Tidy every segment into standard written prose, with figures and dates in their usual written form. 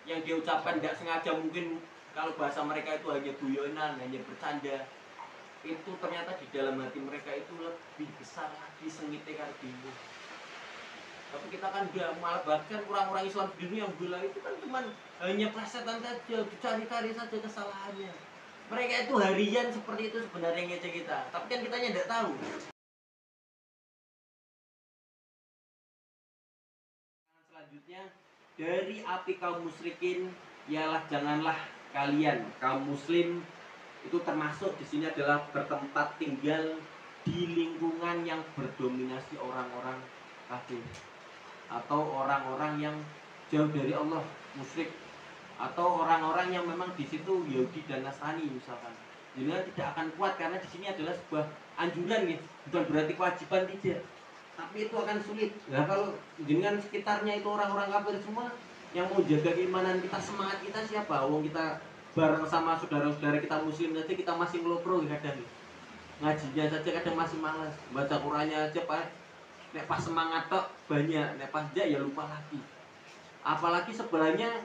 yang dia ucapkan tidak sengaja, mungkin kalau bahasa mereka itu hanya guyonan, hanya bercanda, itu ternyata di dalam hati mereka itu lebih besar lagi sengitnya karo dhewe. Tapi kita kan udah malah bahkan orang-orang Islam di dunia yang bilang itu kan cuma hanya plesetan saja, dicari-cari saja kesalahannya. Mereka itu harian seperti itu sebenarnya ngecek kita, tapi kan kitanya tidak tahu. Selanjutnya, dari api kaum musyrikin ialah janganlah kalian kaum muslim itu termasuk di sini adalah bertempat tinggal di lingkungan yang berdominasi orang-orang kafir atau orang-orang yang jauh dari Allah, musyrik, atau orang-orang yang memang di situ Yahudi dan Nasrani misalkan. Jadi tidak akan kuat karena di sini adalah sebuah anjuran nih, bukan berarti kewajiban tidak. Tapi itu akan sulit. Nah kalau dengan sekitarnya itu orang-orang kafir semua, yang mau jaga keimanan kita, semangat kita siapa? Wong kita bareng sama saudara-saudara kita muslim saja kita masih melopro kadang. Ngajinya saja kadang masih malas, baca Qur'annya aja Pak. Nek pas semangat tok banyak, nek pas ya lupa lagi. Apalagi sebenarnya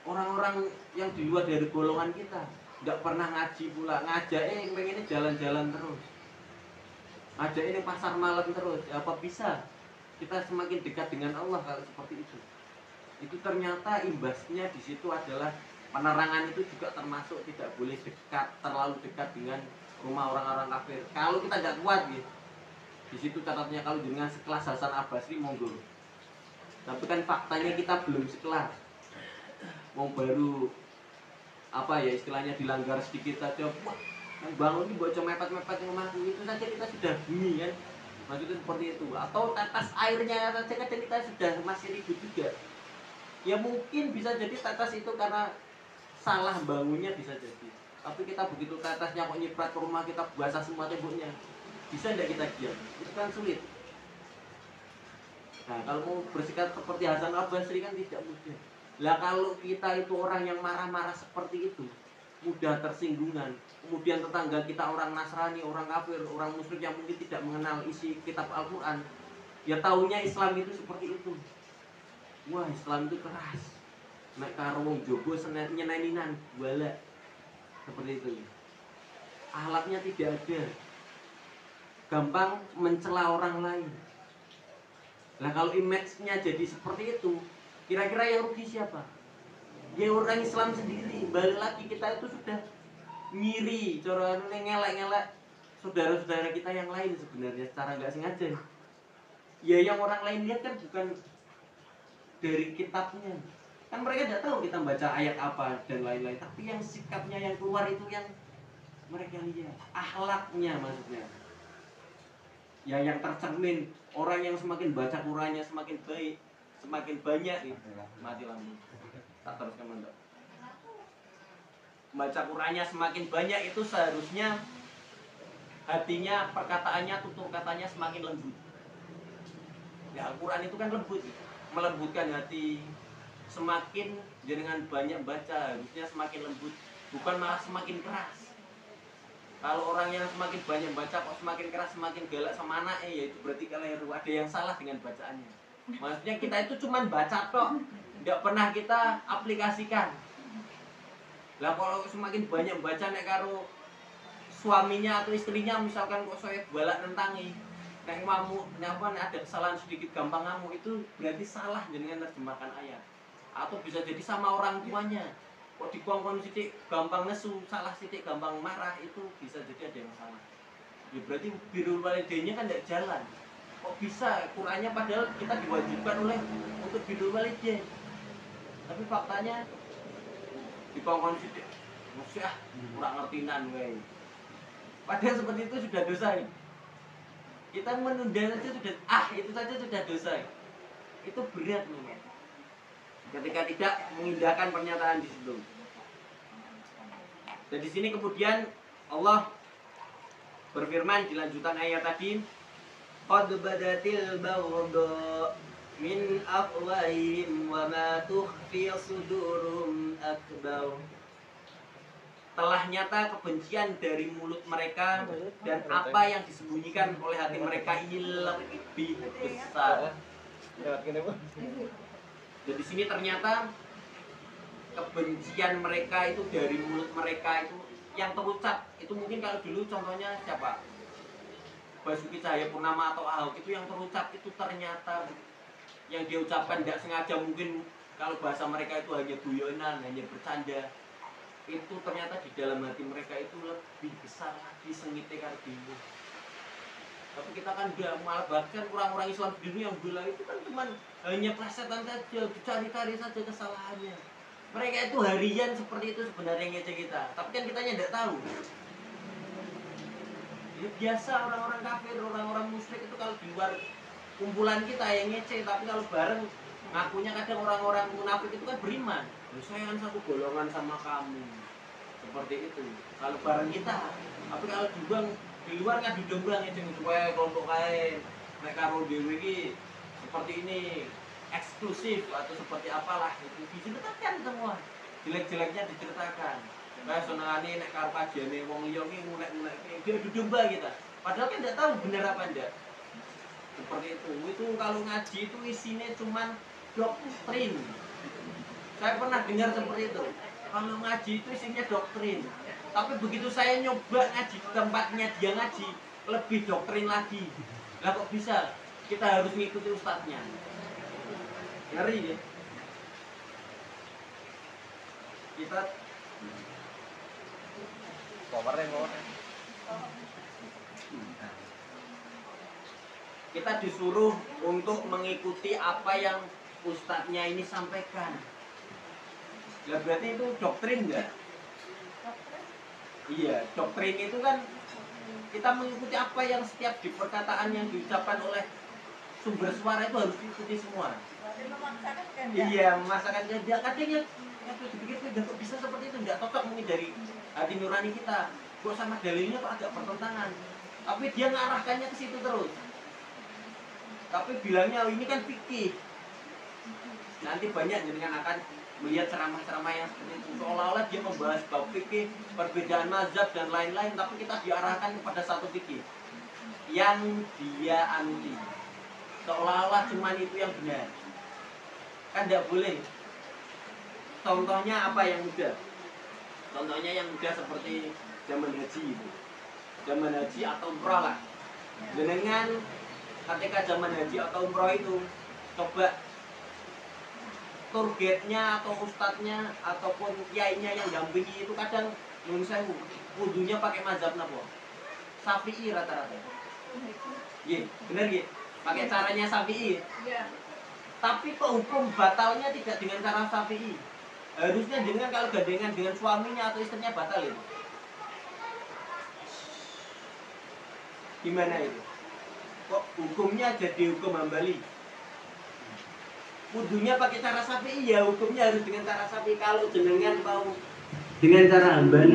orang-orang yang di luar dari golongan kita tidak pernah ngaji pula, ngajak pengennya jalan-jalan terus, ngajak ini pasar malam terus. Apa bisa kita semakin dekat dengan Allah kalau seperti itu? Itu ternyata imbasnya di situ adalah penerangan itu juga termasuk tidak boleh dekat, terlalu dekat dengan rumah orang-orang kafir. Kalau kita tidak kuat gitu. Di situ catatnya kalau dengan sekelas Hasan Al-Basri monggo. Tapi kan faktanya kita belum sekelas. Mau baru apa ya istilahnya dilanggar sedikit saja, wah, yang bangun ini bocor mepet-mepet yang rumahku itu saja kita sudah bunyi kan. Maksudnya seperti itu. Atau tetes airnya saja kadang kita sudah masih ribut juga. Ya mungkin bisa jadi tetes itu karena salah bangunnya bisa jadi. Tapi kita begitu tetesnya kok nyiprat ke rumah kita basah semua temboknya. Bisa tidak kita diam? Itu kan sulit. Nah kalau mau bersikap seperti Hasan Al-Basri kan tidak mudah. Lah kalau kita itu orang yang marah-marah seperti itu, mudah tersinggungan, kemudian tetangga kita orang Nasrani, orang kafir, orang musyrik yang mungkin tidak mengenal isi kitab Al-Quran, ya taunya Islam itu seperti itu. Wah Islam itu keras, nek karo wong jogo nyeneninan wala, seperti itu. Akhlaknya tidak ada, gampang mencela orang lain. Nah kalau image-nya jadi seperti itu, kira-kira yang rugi siapa? Ya orang Islam sendiri. Balik lagi kita itu sudah ngiri, cara ngelak-ngelak saudara-saudara kita yang lain sebenarnya secara nggak sengaja. Ya yang orang lain lihat kan bukan dari kitabnya. Kan mereka tidak tahu kita baca ayat apa dan lain-lain. Tapi yang sikapnya yang keluar itu yang mereka lihat. Akhlaknya maksudnya. Ya yang tercermin, orang yang semakin baca Qurannya semakin baik, semakin banyak nih. Mati lampu. Tak teruskan mendok. Baca Qurannya semakin banyak itu seharusnya hatinya, perkataannya, tutur katanya semakin lembut. Ya Al-Quran itu kan lembut, melembutkan hati. Semakin dengan banyak baca harusnya semakin lembut, bukan malah semakin keras. Kalau orang yang semakin banyak baca kok semakin keras, semakin galak sama anaknya, ya itu berarti keliru, ada yang salah dengan bacaannya. Maksudnya kita itu cuma baca tok, tidak pernah kita aplikasikan. Lah kalau semakin banyak baca nek karo suaminya atau istrinya misalkan kok saya balak nentangi, nek ngamuk, nyapa nek ada kesalahan sedikit gampang ngamuk, itu berarti salah dengan terjemahkan ayat. Atau bisa jadi sama orang tuanya. Kok dikongkon sidik gampang nesu, salah sidik gampang marah, itu bisa jadi ada yang salah. Ya berarti birrul walidainnya kan tidak jalan. Kok bisa Qurannya padahal kita diwajibkan oleh untuk birrul walidain. Tapi faktanya dikongkon sidik, musyah kurang ngertinan wey. Padahal seperti itu sudah dosa ya. Kita menunda saja sudah, itu saja sudah dosa ya. Itu berat memang. Ketika tidak mengindahkan pernyataan di situ. Dan di sini kemudian Allah berfirman di lanjutan ayat tadi, qad badatil baghdha min afwahihim wa ma tukhfi sudurum akbar. Telah nyata kebencian dari mulut mereka dan apa yang disembunyikan oleh hati mereka ini lebih besar. Dan di sini ternyata kebencian mereka itu dari mulut mereka itu yang terucap. Itu mungkin kalau dulu contohnya siapa, Basuki Cahayapurnama atau Ahok, itu yang terucap itu ternyata yang diucapkan tidak sengaja, mungkin kalau bahasa mereka itu hanya guyonan, hanya bercanda, itu ternyata di dalam hati mereka itu lebih besar lagi sengitnya kayak gitu. Tapi kita kan udah malah bahkan orang-orang Islam di dunia yang bilang itu kan cuma hanya plesetan saja, dicari-cari saja kesalahannya. Mereka itu harian seperti itu sebenarnya ngecek kita, tapi kan kitanya tidak tahu. Ya, biasa orang-orang kafir, orang-orang musyrik itu kalau di luar kumpulan kita yang ngecek, tapi kalau bareng ngakunya kadang orang-orang munafik itu kan beriman. Saya kan satu golongan sama kamu, seperti itu. Kalau bareng kita, tapi kalau di luar kan didembang ngecek gue kelompok lain, mereka karo dewe iki seperti ini, eksklusif atau seperti apalah itu diceritakan semua, jelek-jeleknya diceritakan. Nah, senengane nek karo kajane wong liya ki ngunek-ngunek dia domba kita. Padahal kan tidak tahu benar apa enggak. Seperti itu. Itu kalau ngaji itu isinya cuman doktrin. Saya pernah dengar seperti itu. Kalau ngaji itu isinya doktrin. Tapi begitu saya nyoba ngaji di tempatnya dia ngaji, lebih doktrin lagi. Lah kok bisa? Kita harus mengikuti ustadznya. Ngeri ya. Kita kita disuruh untuk mengikuti apa yang ustadznya ini sampaikan. Ya berarti itu doktrin enggak? Iya, doktrin itu kan kita mengikuti apa yang setiap di perkataan yang diucapkan oleh sumber suara itu harus diikuti semua. Iya, memaksakan dia kadangnya dipikir kok bisa seperti itu, enggak cocok mungkin dari hati nurani kita. Kok sama dalilnya kok agak bertentangan. Tapi dia ngarahkannya ke situ terus. Tapi bilangnya ini kan fikih. Nanti banyak jenengan akan melihat ceramah-ceramah yang seperti itu. Seolah-olah dia membahas bab fikih, perbedaan mazhab dan lain-lain, tapi kita diarahkan kepada satu fikih yang dia anuti. Seolah-olah cuma itu yang benar. Kan tidak boleh. Contohnya apa yang mudah? Contohnya yang mudah seperti zaman haji itu. Zaman haji atau umroh lah. Jenengan ketika zaman haji atau umroh itu coba targetnya atau ustadznya ataupun kiainya yang dampingi itu kadang nyuruh saya wudunya pakai mazhab napa? Syafi'i rata-rata. Iya, benar gitu. Pakai caranya Syafi'i. Iya. Tapi kok hukum batalnya tidak dengan cara Syafi'i? Harusnya dengan kalau gandengan dengan suaminya atau istrinya batal itu. Gimana itu? Kok hukumnya jadi hukum Hambali? Wudunya pakai cara Syafi'i ya hukumnya harus dengan cara Syafi'i. Kalau jenengan mau dengan cara Hambali